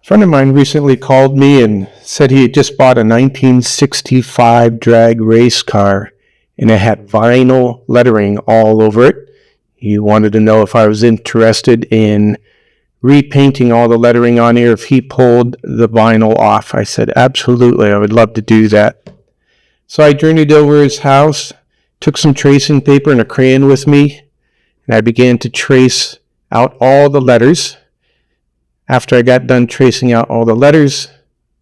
friend of mine recently called me and said he had just bought a 1965 drag race car, and it had vinyl lettering all over it. He wanted to know if I was interested in repainting all the lettering on here if he pulled the vinyl off. I said, absolutely, I would love to do that. So I journeyed over his house, took some tracing paper and a crayon with me, and I began to trace out all the letters. After I got done tracing out all the letters,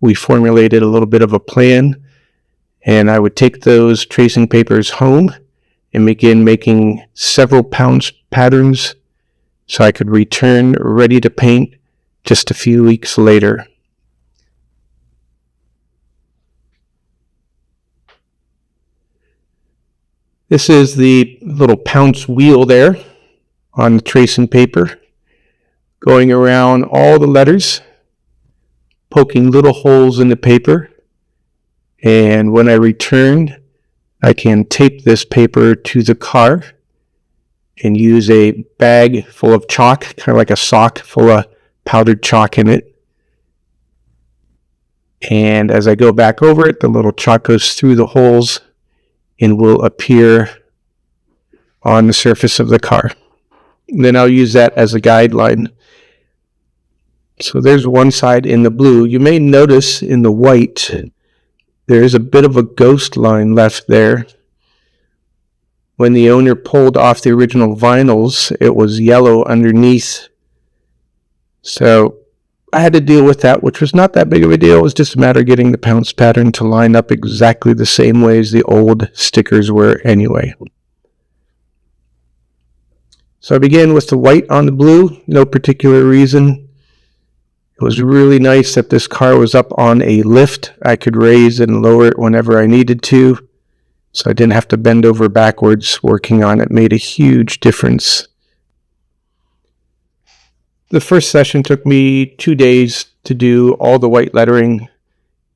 we formulated a little bit of a plan, and I would take those tracing papers home and begin making several patterns so I could return ready to paint just a few weeks later. This is the little pounce wheel there on the tracing paper, going around all the letters, poking little holes in the paper, and when I return, I can tape this paper to the car and use a bag full of chalk, kind of like a sock full of powdered chalk in it. And as I go back over it, the little chalk goes through the holes and will appear on the surface of the car. And then I'll use that as a guideline. So there's one side in the blue. You may notice in the white, there is a bit of a ghost line left there. When the owner pulled off the original vinyls, it was yellow underneath. So I had to deal with that, which was not that big of a deal. It was just a matter of getting the pounce pattern to line up exactly the same way as the old stickers were anyway. So I began with the white on the blue, no particular reason. It was really nice that this car was up on a lift. I could raise and lower it whenever I needed to, so I didn't have to bend over backwards working on it. It made a huge difference. The first session took me 2 days to do all the white lettering,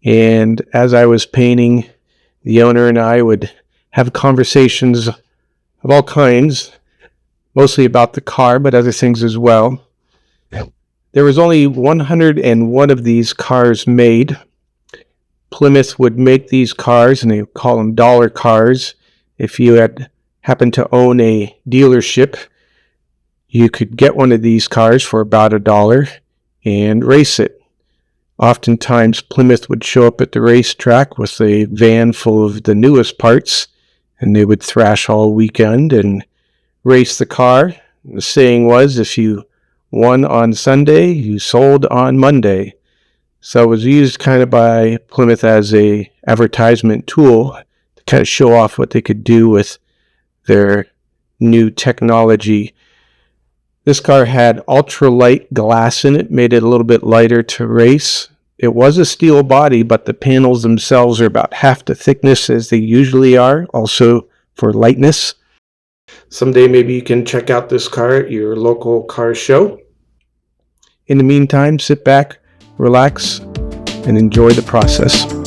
and as I was painting, the owner and I would have conversations of all kinds, mostly about the car, but other things as well. There was only 101 of these cars made. Plymouth would make these cars, and they would call them dollar cars. If you had happened to own a dealership, you could get one of these cars for about $1 and race it. Oftentimes, Plymouth would show up at the racetrack with a van full of the newest parts, and they would thrash all weekend and race the car. The saying was, if you won on Sunday, you sold on Monday. So it was used kind of by Plymouth as a advertisement tool to kind of show off what they could do with their new technology. This car had ultralight glass in it, made it a little bit lighter to race. It was a steel body, but the panels themselves are about half the thickness as they usually are, also for lightness. Someday maybe you can check out this car at your local car show. In the meantime, sit back, relax, and enjoy the process.